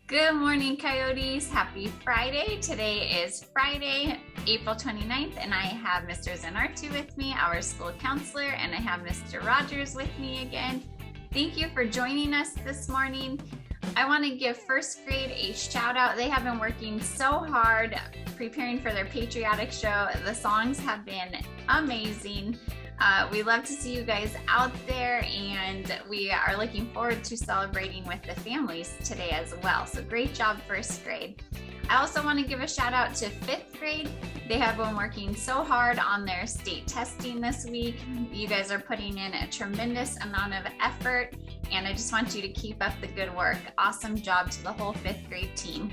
Good morning, Coyotes. Happy Friday. Today is Friday, April 29th, and I have Mr. Zanartu with me, our school counselor, and I have Mr. Rogers with me again. Thank you for joining us this morning. I want to give first grade a shout out. They have been working so hard preparing for their patriotic show. The songs have been amazing. We love to see you guys out there, and we are looking forward to celebrating with the families today as well. So great job, first grade. I also want to give a shout out to fifth grade. They have been working so hard on their state testing this week. You guys are putting in a tremendous amount of effort, and I just want you to keep up the good work. Awesome job to the whole fifth grade team.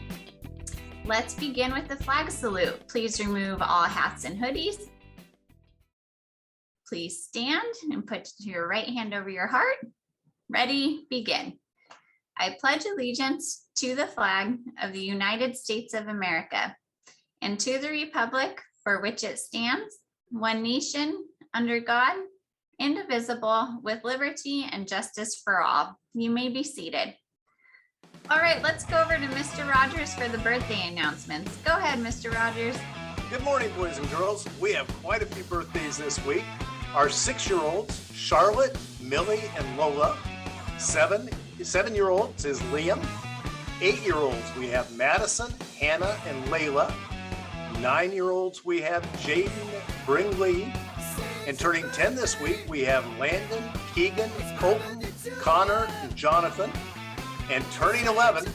Let's begin with the flag salute. Please remove all hats and hoodies. Please stand and put your right hand over your heart. Ready, begin. I pledge allegiance to the flag of the United States of America and to the republic for which it stands, one nation, under God, indivisible, with liberty and justice for all. You may be seated. All right, let's go over to Mr. Rogers for the birthday announcements. Go ahead, Mr. Rogers. Good morning, boys and girls. We have quite a few birthdays this week. Our 6-year-olds, Charlotte, Millie, and Lola. 7-year-olds is Liam. 8-year-olds, we have Madison, Hannah, and Layla. 9-year-olds, we have Jaden, Bringley. And turning 10 this week, we have Landon, Keegan, Colton, Connor, and Jonathan. And turning 11,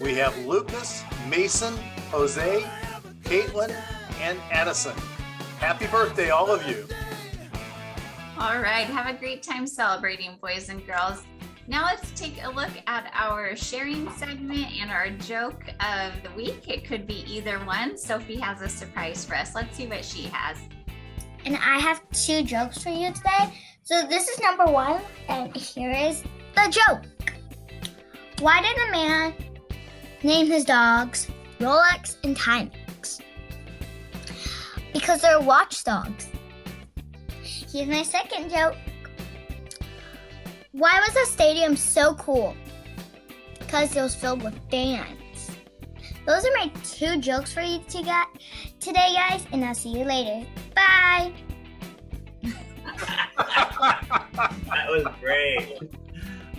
we have Lucas, Mason, Jose, Caitlin, and Addison. Happy birthday, all of you. All right, have a great time celebrating, boys and girls. Now let's take a look at our sharing segment and our joke of the week. It could be either one. Sophie has a surprise for us. Let's see what she has. And I have 2 jokes for you today. So this is number 1, and here is the joke. Why did a man name his dogs Rolex and Timex? Because they're watchdogs. Here's my second joke. Why was the stadium so cool? Because it was filled with fans. Those are my 2 jokes for you today, guys, and I'll see you later. Bye. That was great.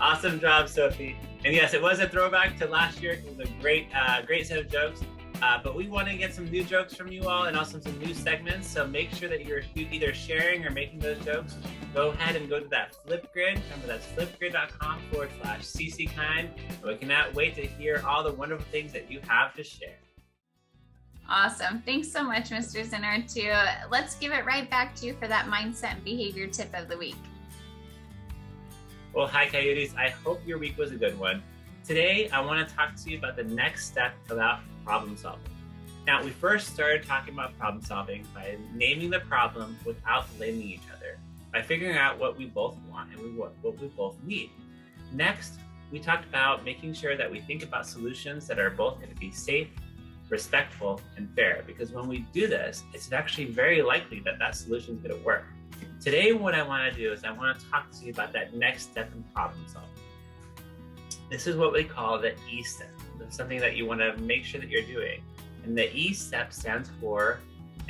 Awesome job, Sophie. And yes, it was a throwback to last year. It was a great set of jokes. But we want to get some new jokes from you all and also some new segments. So make sure that you're either sharing or making those jokes. Go ahead and go to that Flipgrid. Remember, that's flipgrid.com/cckind. And we cannot wait to hear all the wonderful things that you have to share. Awesome. Thanks so much, Mr. Zanartu. Let's give it right back to you for that mindset and behavior tip of the week. Well, hi, Coyotes. I hope your week was a good one. Today, I want to talk to you about the next step about problem solving. Now, we first started talking about problem solving by naming the problem without blaming each other, by figuring out what we both want and what we both need. Next, we talked about making sure that we think about solutions that are both going to be safe, respectful, and fair, because when we do this, it's actually very likely that that solution is going to work. Today, what I want to do is I want to talk to you about that next step in problem solving. This is what we call the E step. That's something that you want to make sure that you're doing. And the E step stands for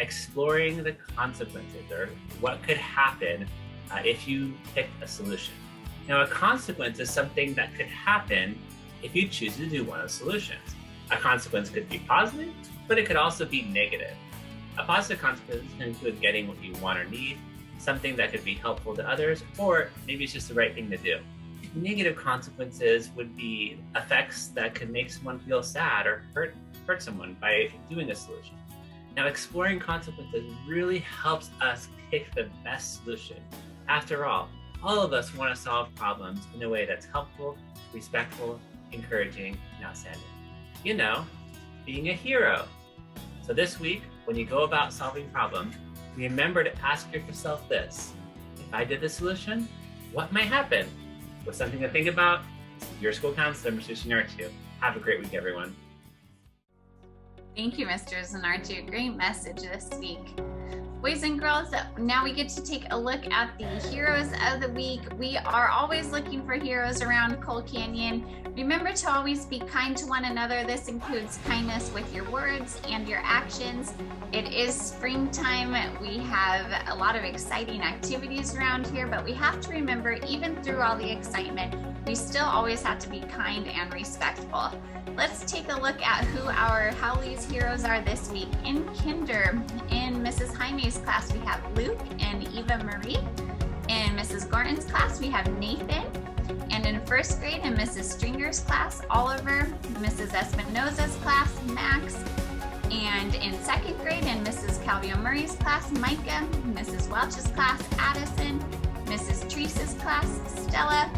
exploring the consequences, or what could happen if you pick a solution. Now, a consequence is something that could happen if you choose to do one of the solutions. A consequence could be positive, but it could also be negative. A positive consequence can include getting what you want or need, something that could be helpful to others, or maybe it's just the right thing to do. Negative consequences would be effects that could make someone feel sad or hurt someone by doing a solution. Now, exploring consequences really helps us pick the best solution. After all of us want to solve problems in a way that's helpful, respectful, encouraging, and outstanding. You know, being a hero. So this week, when you go about solving problems, remember to ask yourself this: if I did the solution, what might happen? With something to think about, your school counselor, Mr. Zanartu. Have a great week, everyone. Thank you, Mr. Zanartu. Great message this week. Boys and girls, now we get to take a look at the heroes of the week. We are always looking for heroes around Coal Canyon. Remember to always be kind to one another. This includes kindness with your words and your actions. It is springtime. We have a lot of exciting activities around here, but we have to remember, even through all the excitement, we still always have to be kind and respectful. Let's take a look at who our Howleys heroes are this week. In kinder, in Mrs. Jaime's class, we have Luke and Eva Marie. In Mrs. Gordon's class, we have Nathan. And in first grade, in Mrs. Stringer's class, Oliver. Mrs. Espinoza's class, Max. And in second grade, in Mrs. Calvio Murray's class, Micah. Mrs. Welch's class, Addison. Mrs. Teresa's class, Stella.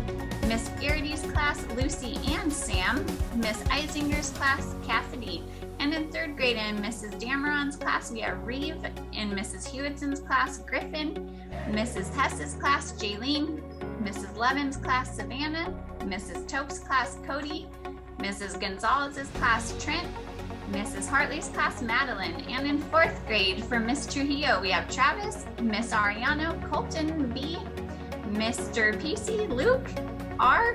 Miss Garrity's class, Lucy and Sam. Miss Eisinger's class, Cassidy. And in third grade, in Mrs. Dameron's class, we have Reeve. In Mrs. Hewittson's class, Griffin. Mrs. Hess's class, Jaylene. Mrs. Levin's class, Savannah. Mrs. Tope's class, Cody. Mrs. Gonzalez's class, Trent. Mrs. Hartley's class, Madeline. And in fourth grade, for Miss Trujillo, we have Travis, Miss Ariano, Colton B, Mr. PC, Luke R,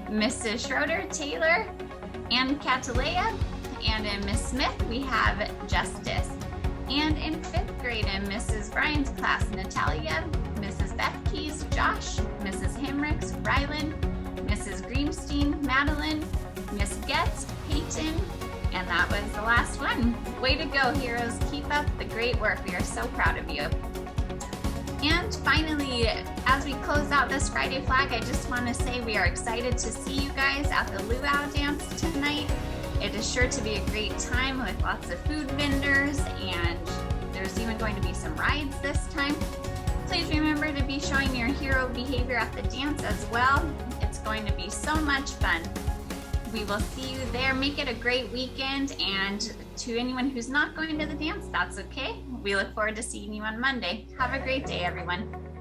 Mrs. Schroeder, Taylor, and Catalea. And in Miss Smith, we have Justice. And in fifth grade, in Mrs. Bryan's class, Natalia, Mrs. Beth Keys, Josh, Mrs. Hemricks, Rylan, Mrs. Greenstein, Madeline, Miss Getz, Peyton, and that was the last one. Way to go, heroes. Keep up the great work. We are so proud of you. And finally, as we close out this Friday flag, I just want to say we are excited to see you guys at the luau dance tonight. It is sure to be a great time with lots of food vendors, and there's even going to be some rides this time. Please remember to be showing your hero behavior at the dance as well. It's going to be so much fun. We will see you there. Make it a great weekend, and to anyone who's not going to the dance, that's okay. We look forward to seeing you on Monday. Have a great day, everyone.